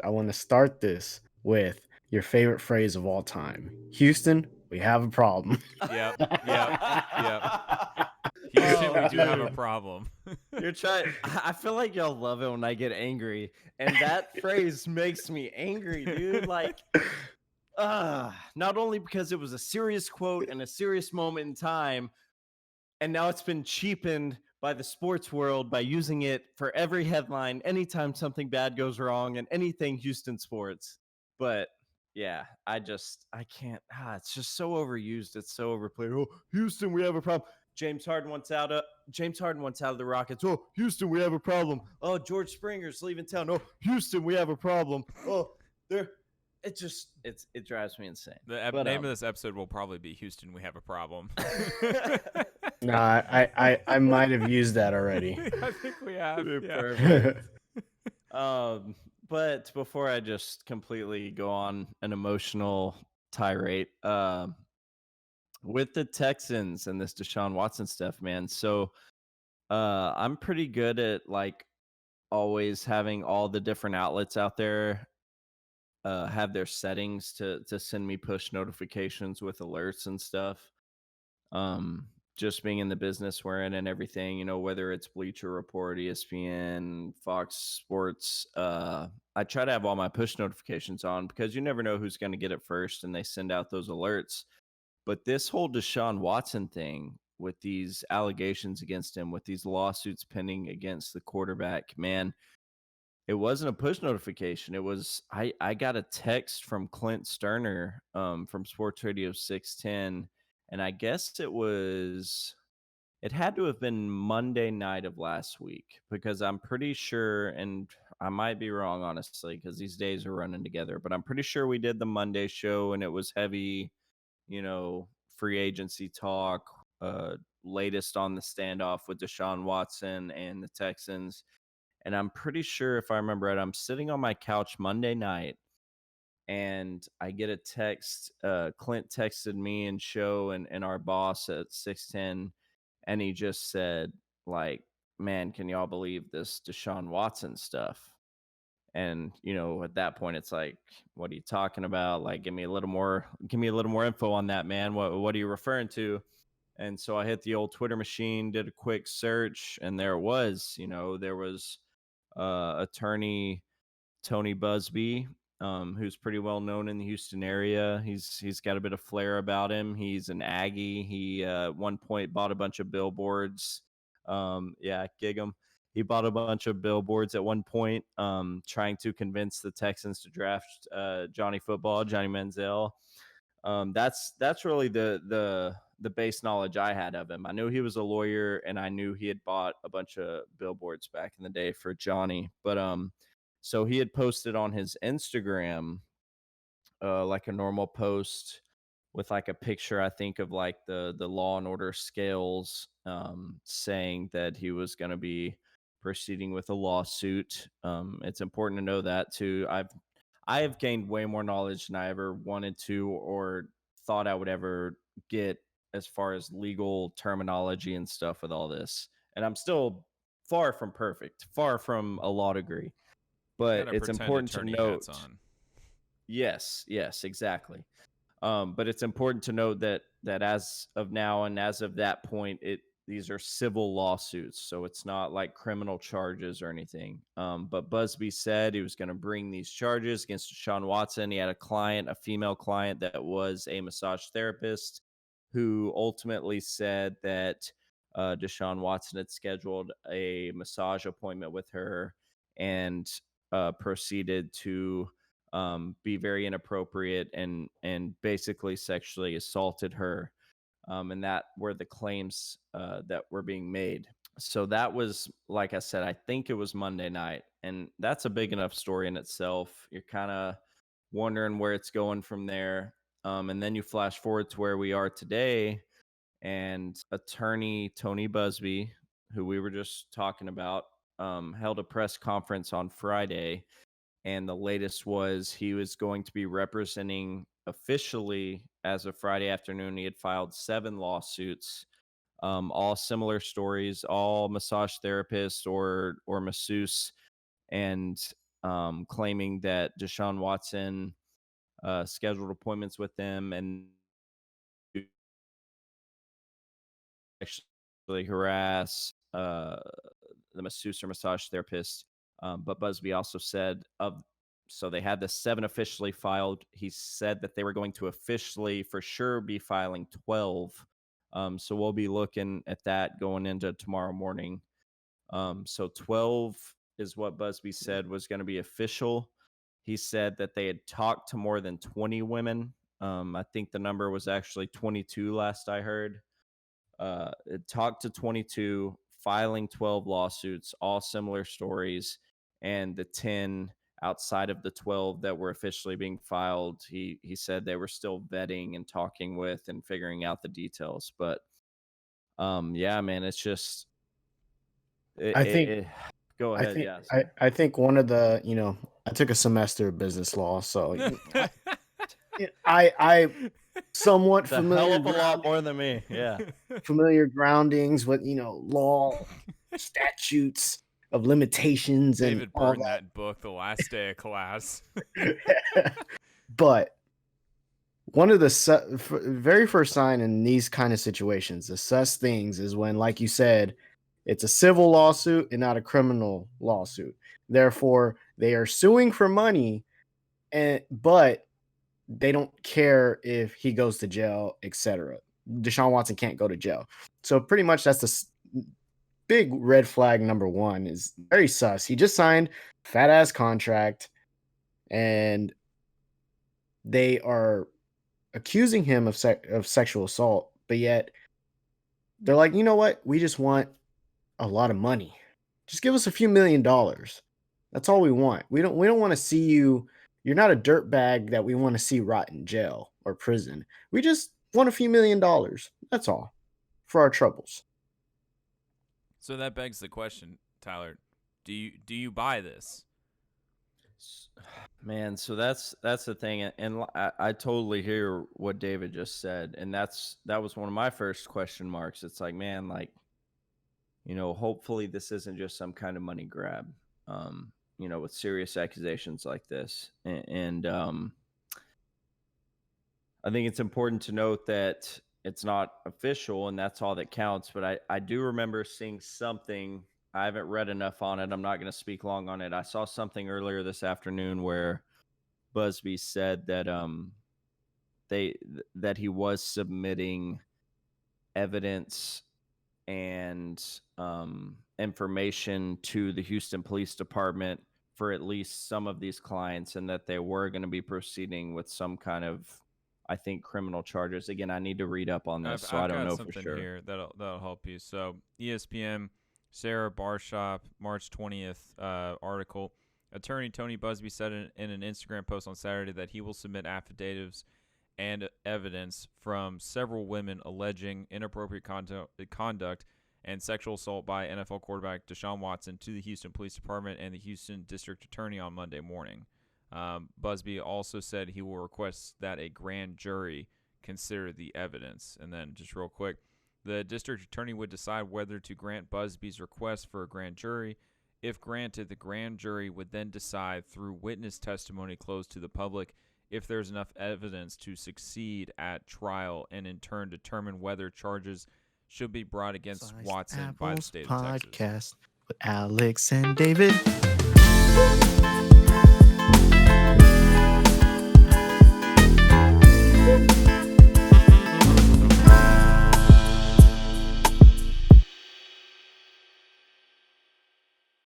I want to start this with your favorite phrase of all time. Houston, we have a problem. Yep. Yep. Yep. Houston, we Oh, do have a dude. problem. You're trying. I feel like y'all love it when I get angry, and that phrase makes me angry, dude. Like, not only because it was a serious quote and a serious moment in time, and now it's been cheapened by the sports world by using it for every headline anytime something bad goes wrong and anything Houston sports. But yeah, I can't. It's just so overused. It's so overplayed. Oh, Houston, we have a problem. James Harden wants out of the Rockets. Oh, Houston, we have a problem. Oh, George Springer's leaving town. Oh, Houston, we have a problem. Oh, it drives me insane. The But, name of this episode will probably be Houston, we have a problem. No, I might have used that already. I think we have. Yeah. Perfect. But before I just completely go on an emotional tirade, with the Texans and this Deshaun Watson stuff, man. So, I'm pretty good at like always having all the different outlets out there have their settings to send me push notifications with alerts and stuff. Just being in the business we're in and everything, whether it's Bleacher Report, ESPN, Fox Sports, I try to have all my push notifications on because you never know who's going to get it first and they send out those alerts. But this whole Deshaun Watson thing with these allegations against him, with these lawsuits pending against the quarterback, man, it wasn't a push notification. It was I got a text from Clint Sterner from Sports Radio 610, and I guess it had to have been Monday night of last week because I'm pretty sure, and I might be wrong honestly because these days are running together, but I'm pretty sure we did the Monday show and it was heavy, free agency talk, latest on the standoff with Deshaun Watson and the Texans. And I'm pretty sure, if I remember right, I'm sitting on my couch Monday night and I get a text. Clint texted me and Show and our boss at 610, and he just said, like, man, can y'all believe this Deshaun Watson stuff? And, at that point, it's like, what are you talking about? Like, give me a little more info on that, man. What are you referring to? And so I hit the old Twitter machine, did a quick search, and there it was. There was attorney Tony Busby, who's pretty well known in the Houston area. He's got a bit of flair about him. He's an Aggie. He at one point bought a bunch of billboards. Gig him. He bought a bunch of billboards at one point, trying to convince the Texans to draft Johnny Manziel. That's really the base knowledge I had of him. I knew he was a lawyer, and I knew he had bought a bunch of billboards back in the day for Johnny. But so he had posted on his Instagram, like a normal post with like a picture, I think, of like the Law and Order scales, saying that he was going to be proceeding with a lawsuit. It's important to know that too. I have gained way more knowledge than I ever wanted to or thought I would ever get as far as legal terminology and stuff with all this. And I'm still far from perfect, far from a law degree. But it's important to note. Yes, exactly. But it's important to note that as of now and as of that point, these are civil lawsuits, so it's not like criminal charges or anything. But Busby said he was going to bring these charges against Deshaun Watson. He had a female client that was a massage therapist who ultimately said that Deshaun Watson had scheduled a massage appointment with her and proceeded to be very inappropriate and basically sexually assaulted her. And that were the claims that were being made. So that was, like I said, I think it was Monday night. And that's a big enough story in itself. You're kind of wondering where it's going from there. And then you flash forward to where we are today. And attorney Tony Busby, who we were just talking about, held a press conference on Friday. And the latest was he was going to be representing officially as of Friday afternoon. He had filed 7 lawsuits, all similar stories, all massage therapists or masseuse. And claiming that Deshaun Watson scheduled appointments with them and actually harass the masseuse or massage therapist. But Busby also said so they had the 7 officially filed. He said that they were going to officially for sure be filing 12. So we'll be looking at that going into tomorrow morning. So 12 is what Busby said was going to be official. He said that they had talked to more than 20 women. I think the number was actually 22 last I heard. It talked to 22, filing 12 lawsuits, all similar stories, and the 10 outside of the 12 that were officially being filed, he said they were still vetting and talking with and figuring out the details. But yeah, man, it's just I think go I ahead. think Yeah. I think one of the, I took a semester of business law, so I somewhat It's a hell of a lot more than me. Yeah. familiar groundings with, law, statutes of limitations and David all burned that book the last day of class. that. But one of the very first sign in these kind of situations, the sus things, is when, like you said, it's a civil lawsuit and not a criminal lawsuit. Therefore, they are suing for money, but they don't care if he goes to jail, etc. Deshaun Watson can't go to jail. So pretty much that's the big red flag number one, is very sus. He just signed fat ass contract and they are accusing him of sexual assault, but yet they're like, you know what? We just want a lot of money. Just give us a few $1,000,000. That's all we want. We don't want to see you. You're not a dirtbag that we want to see rot in jail or prison. We just want a few $1,000,000. That's all for our troubles. So that begs the question, Tyler. Do you buy this? Man, so that's the thing, and I totally hear what David just said, and that was one of my first question marks. It's like, man, like, hopefully this isn't just some kind of money grab, with serious accusations like this, and I think it's important to note that it's not official, and that's all that counts. But I do remember seeing something. I haven't read enough on it. I'm not going to speak long on it. I saw something earlier this afternoon where Busby said that that he was submitting evidence and information to the Houston Police Department for at least some of these clients, and that they were going to be proceeding with some kind of, I think, criminal charges. Again, I need to read up on this, so I don't know for sure. Here that'll help you. So ESPN, Sarah Barshop, March 20th article. Attorney Tony Busby said in an Instagram post on Saturday that he will submit affidavits and evidence from several women alleging inappropriate conduct and sexual assault by NFL quarterback Deshaun Watson to the Houston Police Department and the Houston District Attorney on Monday morning. Busby also said he will request that a grand jury consider the evidence. And then just real quick, the district attorney would decide whether to grant Busby's request for a grand jury. If granted, the grand jury would then decide through witness testimony closed to the public if there's enough evidence to succeed at trial, and in turn determine whether charges should be brought against Watson by the state of Texas. Podcast with Alex and David.